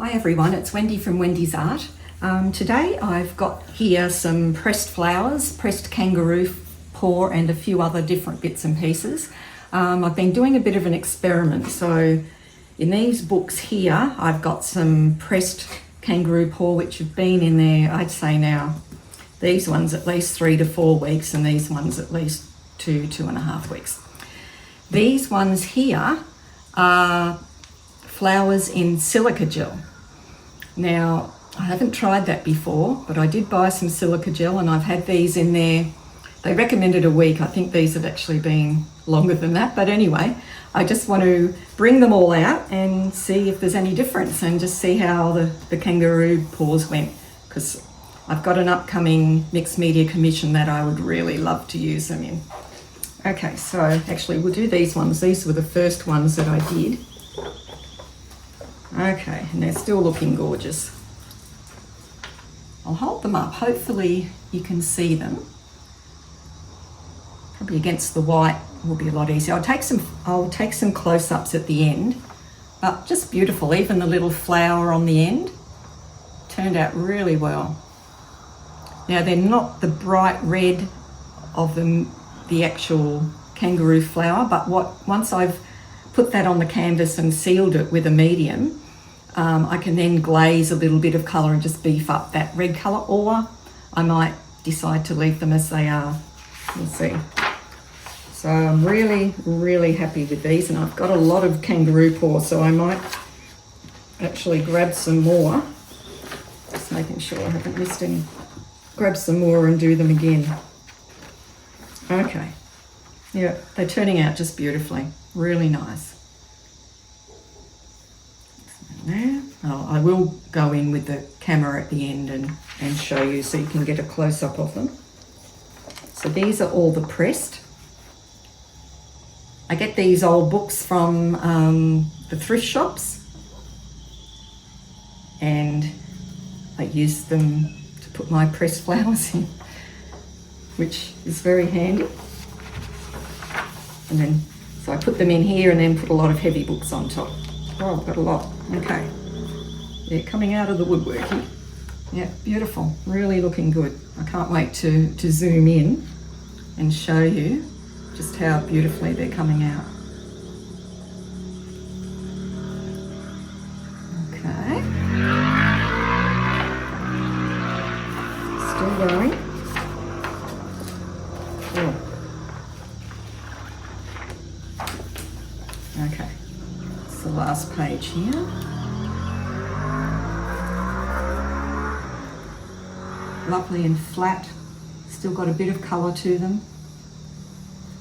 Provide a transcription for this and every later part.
Hi everyone, it's Wendy from Wendy's Art. Today I've got here some pressed flowers, pressed kangaroo paw and a few other different bits and pieces. I've been doing a bit of an experiment, so in these books here I've got some pressed kangaroo paw which have been in there, I'd say now, these ones at least 3 to 4 weeks and these ones at least 2.5 weeks. These ones here are flowers in silica gel. Now, I haven't tried that before, but I did buy some silica gel and I've had these in there. They recommended a week. I think these have actually been longer than that. But anyway, I just want to bring them all out and see if there's any difference and just see how the kangaroo paws went, because I've got an upcoming mixed media commission that I would really love to use them in. Okay, so actually we'll do these ones. These were the first ones that I did. Okay, and they're still looking gorgeous. I'll hold them up. Hopefully you can see them. Probably against the white will be a lot easier. I'll take some close-ups at the end, but just beautiful. Even the little flower on the end turned out really well. Now they're not the bright red of the actual kangaroo flower, but once I've put that on the canvas and sealed it with a medium, I can then glaze a little bit of colour and just beef up that red colour, or I might decide to leave them as they are. We'll see. So I'm really, really happy with these, and I've got a lot of kangaroo paw, so I might actually grab some more. Just making sure I haven't missed any. Grab some more and do them again. Okay. Yeah, they're turning out just beautifully. Really nice. There. Oh, I will go in with the camera at the end and show you so you can get a close-up of them. So these are all the pressed. I get these old books from the thrift shops and I use them to put my pressed flowers in, which is very handy. And then, so I put them in here and then put a lot of heavy books on top. Oh, I've got a lot. Okay. Yeah, coming out of the woodworking. Yeah, beautiful. Really looking good. I can't wait to zoom in and show you just how beautifully they're coming out. Okay. Still going. Oh. Okay. It's the last page here. Lovely and flat, still got a bit of colour to them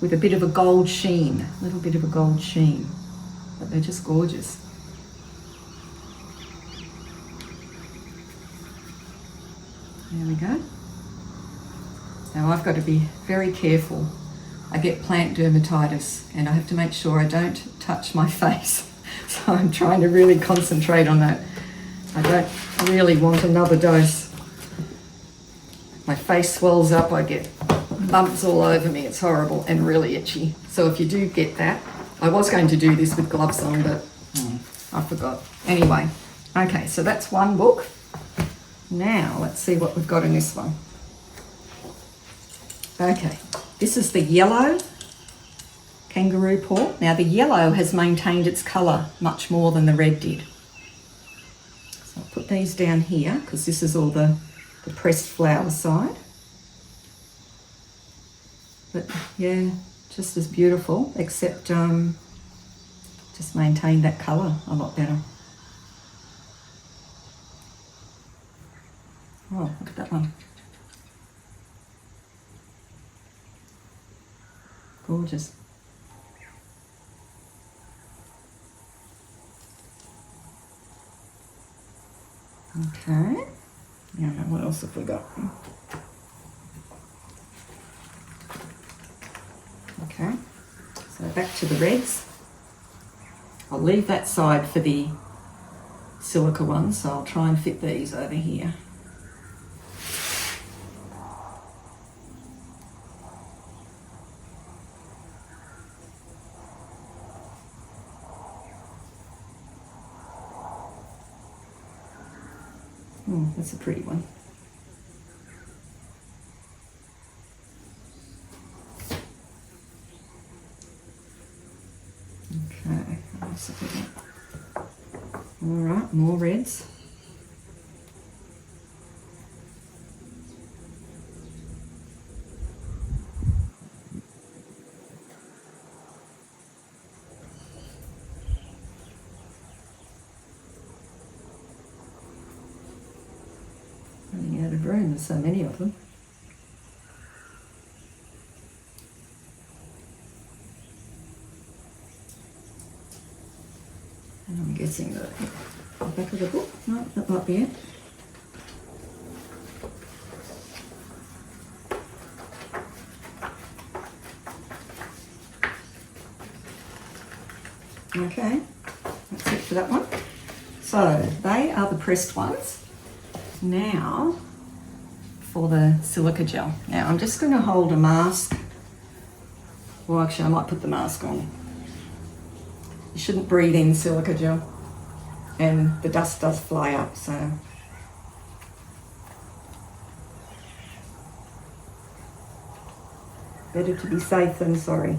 with a bit of a gold sheen, a little bit of a gold sheen, but they're just gorgeous. There we go. Now I've got to be very careful. I get plant dermatitis and I have to make sure I don't touch my face, so I'm trying to really concentrate on that. I don't really want another dose. My face swells up, I get bumps all over me, it's horrible and really itchy. So if you do get that, I was going to do this with gloves on, but I forgot. Anyway, okay, so that's one book. Now let's see what we've got in this one. Okay, this is the yellow kangaroo paw. Now the yellow has maintained its colour much more than the red did. So I'll put these down here because this is all the pressed flower side. But yeah, just as beautiful, except just maintain that colour a lot better. Oh, look at that one. Gorgeous. Okay. Yeah, what else have we got? Okay, so back to the reds. I'll leave that side for the silica ones, so I'll try and fit these over here. Oh, that's a pretty one. Okay, let's look at that. All right, more reds. Running out of room, there's so many of them. And I'm guessing the back of the book. No, that might be it. Okay, that's it for that one. So they are the pressed ones. Now for the silica gel. Now I'm just going to hold a mask. Well, actually I might put the mask on. You shouldn't breathe in silica gel, and the dust does fly up, so better to be safe than sorry.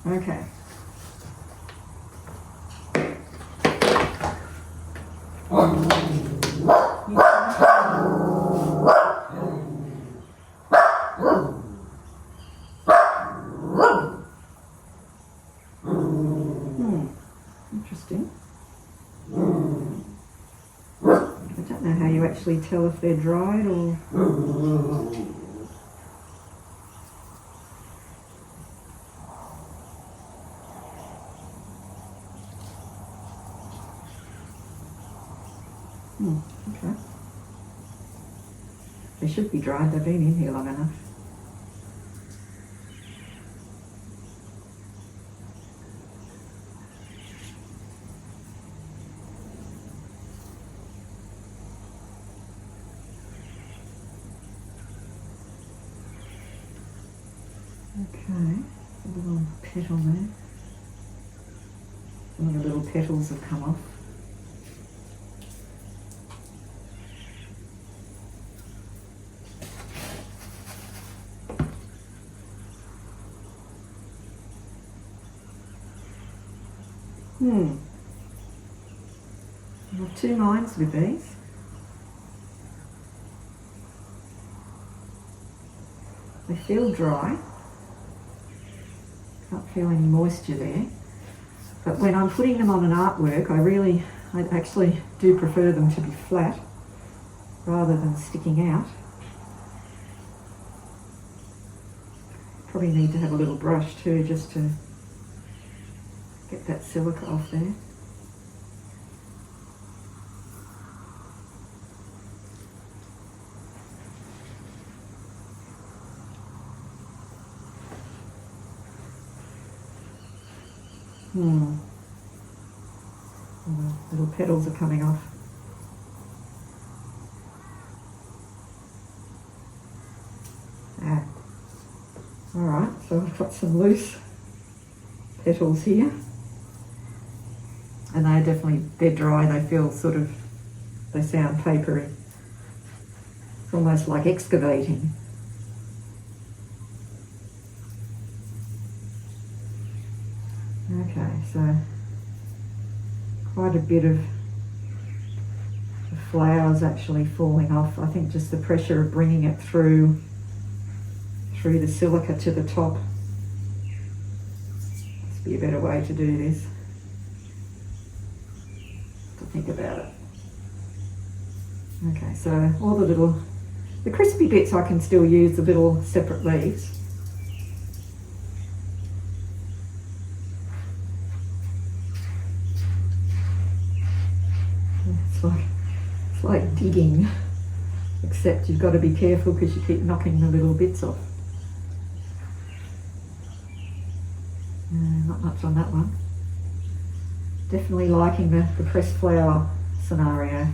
Okay. Interesting. I don't know how you actually tell if they're dried or... Okay. They should be dried, they've been in here long enough. Okay, a little petal there. Some of the little petals have come off. I have two minds with these. They feel dry. Can't feel any moisture there. But when I'm putting them on an artwork, I actually do prefer them to be flat rather than sticking out. Probably need to have a little brush too, just to get that silica off there. The little petals are coming off. Alright, so I've got some loose petals here. And they're dry, they feel they sound papery. It's almost like excavating. Okay, so quite a bit of the flowers actually falling off. I think just the pressure of bringing it through the silica to the top. Must be a better way to do this. To think about it. Okay, so all the crispy bits I can still use the little separate leaves. It's like digging, except you've got to be careful because you keep knocking the little bits off. Not much on that one. Definitely liking the pressed flower scenario.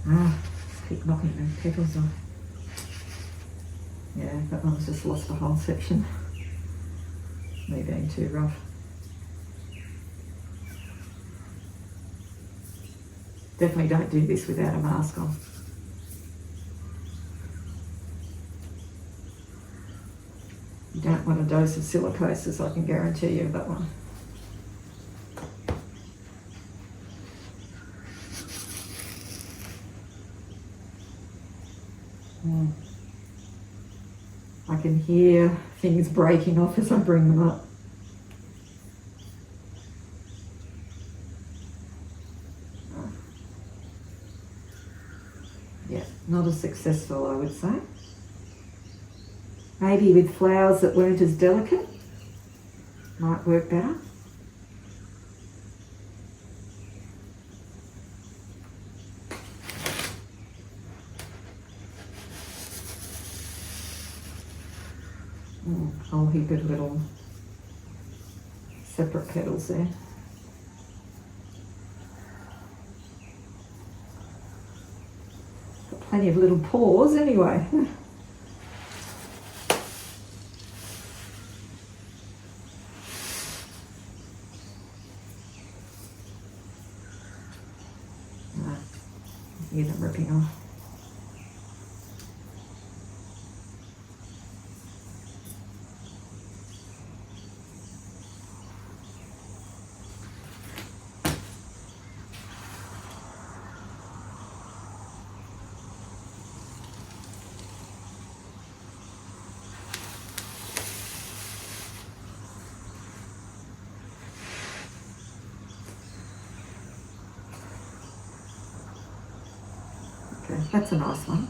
Just keep knocking the petals off. Yeah, that one's just lost a whole section. Me being too rough. Definitely don't do this without a mask on. You don't want a dose of silicosis, I can guarantee you that one. I can hear things breaking off as I bring them up. Yeah, not as successful, I would say. Maybe with flowers that weren't as delicate, might work better. Whole heap of little separate petals there. Got plenty of little paws anyway. Hear them ripping off. Okay, that's a nice one.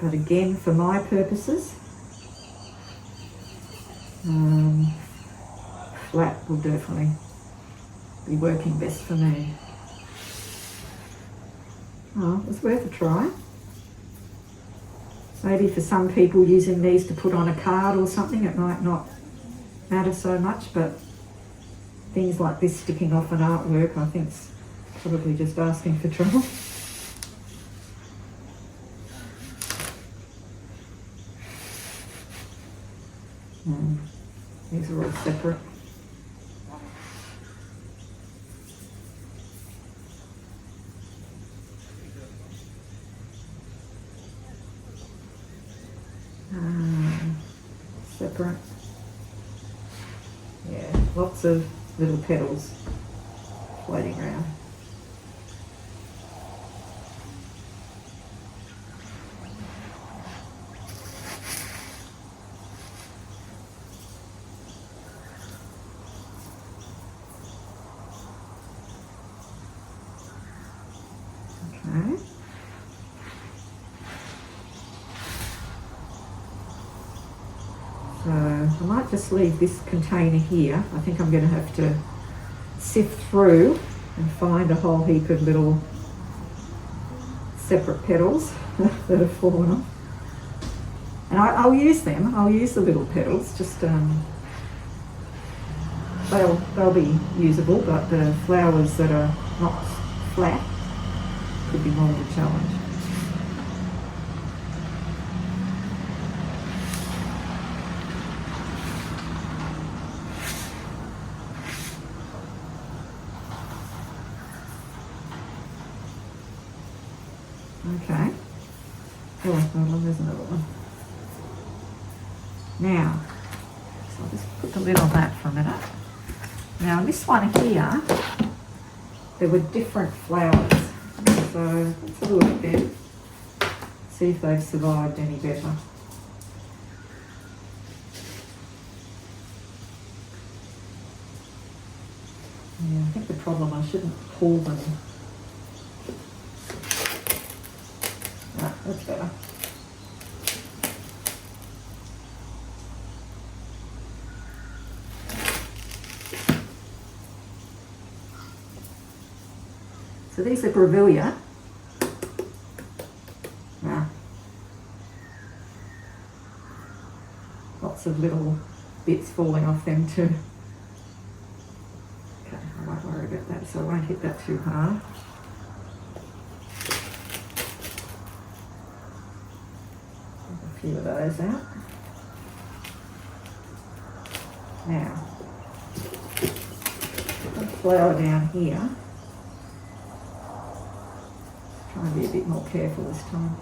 But again, for my purposes, flat will definitely be working best for me. Oh, it's worth a try. Maybe for some people using these to put on a card or something, it might not matter so much, but things like this sticking off an artwork, I think it's probably just asking for trouble. These are all separate. Separate. Yeah, lots of little petals floating around. Okay. So I might just leave this container here. I think I'm going to have to sift through and find a whole heap of little separate petals that have fallen off. And I'll use them. I'll use the little petals. Just they'll be usable, but the flowers that are not flat could be more of a challenge. Okay. Oh, hold on, there's another one. Now, so I'll just put the lid on that for a minute. Now, this one here, there were different flowers. So let's have a look at them, see if they've survived any better. Yeah, I think the problem, I shouldn't pull them. Right, that's better. So these are Grevillea. Now, lots of little bits falling off them too. Okay, I won't worry about that, so I won't hit that too hard. few of those out. Now, put the flower down here. Try and be a bit more careful this time.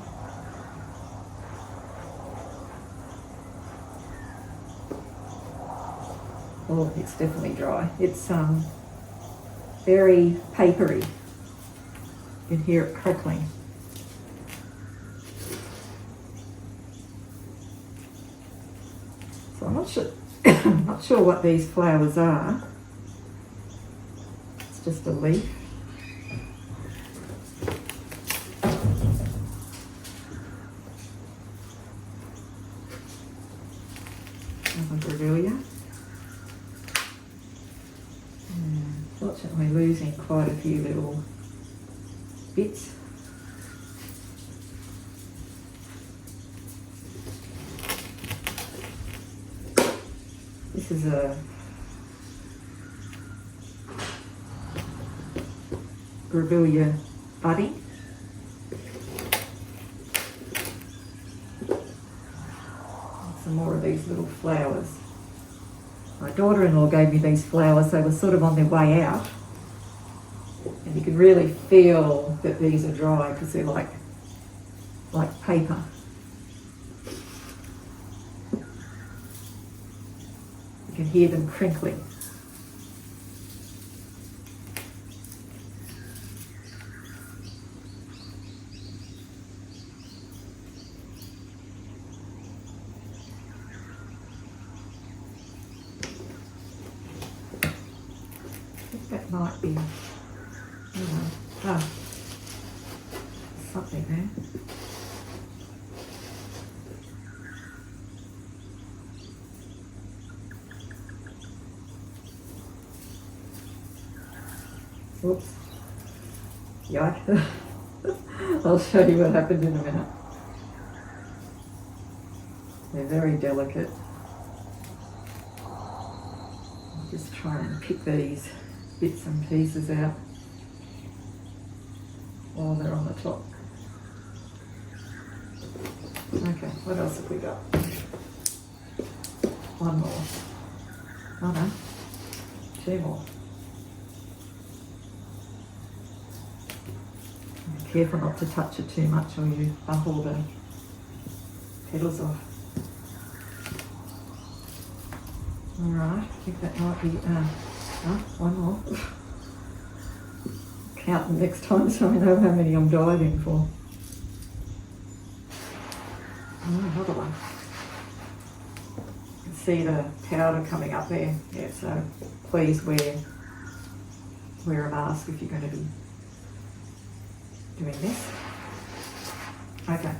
Oh, it's definitely dry. It's very papery. You can hear it crackling. So I'm not sure, not sure what these flowers are. It's just a leaf. Grevillea. Fortunately losing quite a few little bits. This is a Grevillea budding. Some more of these little flowers. My daughter-in-law gave me these flowers. They were sort of on their way out, and you can really feel that these are dry because they're like paper. You can hear them crinkling. That might be, something there. Oops. Yikes. I'll show you what happened in a minute. They're very delicate. I'll just try and pick these bits and pieces out while they're on the top. Okay, what else have we got? One more. Oh no, two more. Be careful not to touch it too much or you bump all the petals off. Alright, I think that might be, one more. Count them next time so I know how many I'm diving for. Oh, another one. You can see the powder coming up there. Yeah, so please wear a mask if you're going to be doing this. Okay.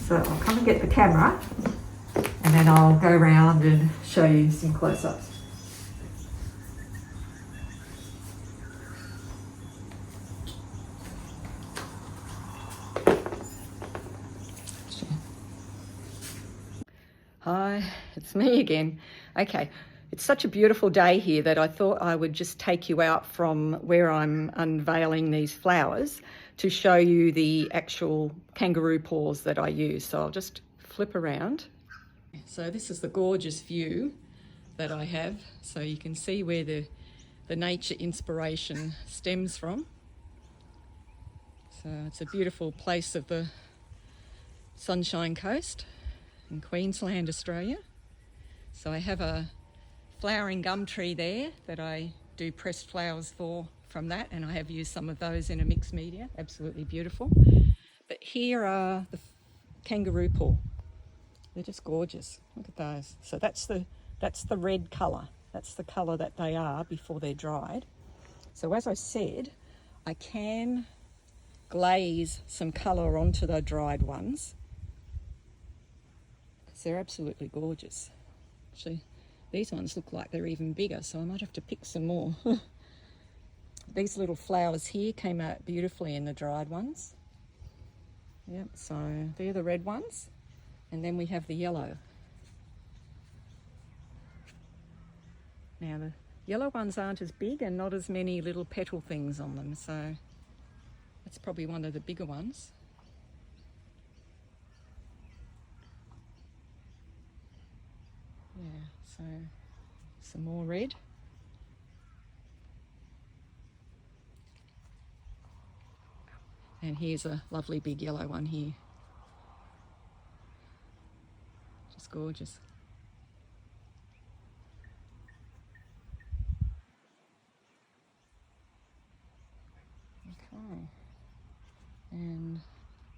So I'll come and get the camera and then I'll go around and show you some close-ups. Hi, it's me again. Okay, it's such a beautiful day here that I thought I would just take you out from where I'm unveiling these flowers to show you the actual kangaroo paws that I use. So I'll just flip around. So this is the gorgeous view that I have. So you can see where the nature inspiration stems from. So it's a beautiful place of the Sunshine Coast in Queensland, Australia. So I have a flowering gum tree there that I do pressed flowers for from that, and I have used some of those in a mixed media. Absolutely beautiful. But here are the kangaroo paw. They're just gorgeous. Look at those. So that's the red colour. That's the colour that they are before they're dried. So as I said, I can glaze some colour onto the dried ones. They're absolutely gorgeous. Actually, these ones look like they're even bigger, so I might have to pick some more. These little flowers here came out beautifully in the dried ones. Yep, so they're the red ones, and then we have the yellow. Now the yellow ones aren't as big and not as many little petal things on them, so That's probably one of the bigger ones. Yeah, so some more red. And here's a lovely big yellow one here. Just gorgeous. Okay. And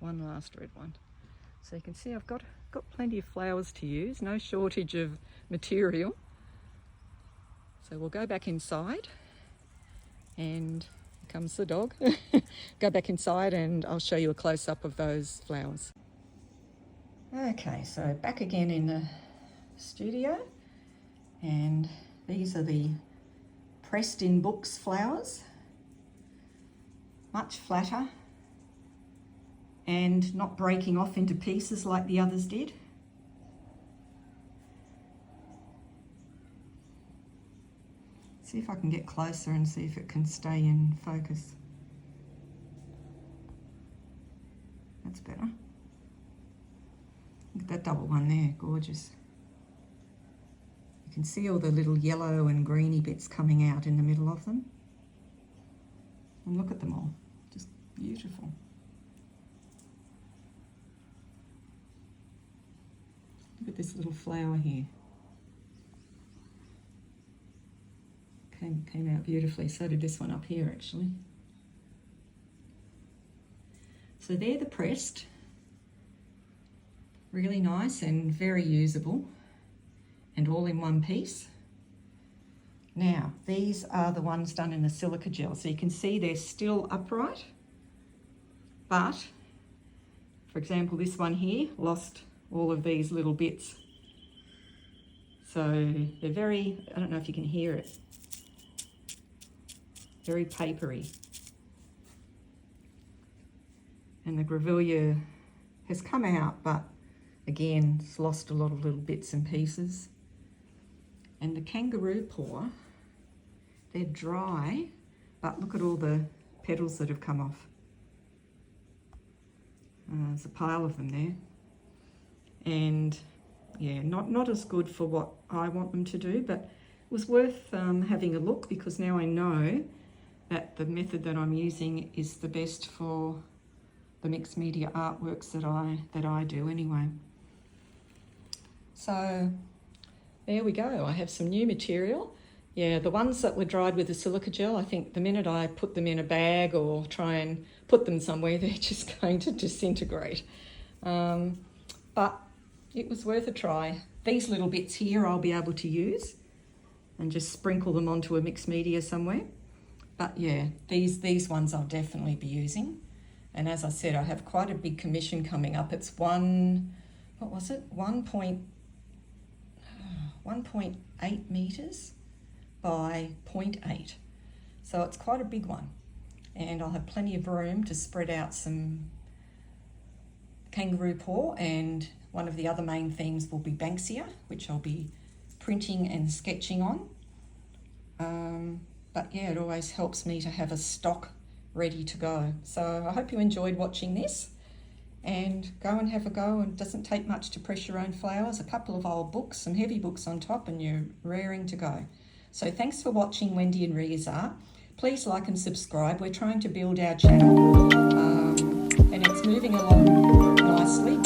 one last red one. So you can see I've got plenty of flowers to use, no shortage of material. So we'll go back inside, and here comes the dog. Go back inside and I'll show you a close-up of those flowers. Okay, so back again in the studio, and these are the pressed in books flowers. Much flatter and not breaking off into pieces like the others did. See if I can get closer and see if it can stay in focus. That's better. Look at that double one there, gorgeous. You can see all the little yellow and greeny bits coming out in the middle of them. And look at them all, just beautiful. Look at this little flower here. Came out beautifully. So did this one up here actually. So they're the pressed. Really nice and very usable and all in one piece. Now these are the ones done in the silica gel. So you can see they're still upright, but for example this one here lost all of these little bits. So they're very, I don't know if you can hear it, very papery. And the Grevillea has come out, but again, it's lost a lot of little bits and pieces. And the Kangaroo Paw, they're dry, but look at all the petals that have come off. There's a pile of them there. And yeah, not as good for what I want them to do, but it was worth having a look, because now I know that the method that I'm using is the best for the mixed media artworks that I do anyway. So there we go. I have some new material. Yeah, the ones that were dried with the silica gel, I think the minute I put them in a bag or try and put them somewhere, they're just going to disintegrate. But it was worth a try. These little bits here I'll be able to use and just sprinkle them onto a mixed media somewhere. But yeah, these ones I'll definitely be using. And as I said, I have quite a big commission coming up. It's 1.8 metres by 0.8. So it's quite a big one. And I'll have plenty of room to spread out some Kangaroo Paw, and one of the other main themes will be Banksia, which I'll be printing and sketching on. But yeah, it always helps me to have a stock ready to go. So I hope you enjoyed watching this, and go and have a go. And it doesn't take much to press your own flowers. A couple of old books, some heavy books on top, and you're raring to go. So thanks for watching Wendy and Ria's Art. Please like and subscribe. We're trying to build our channel, and it's moving along nicely.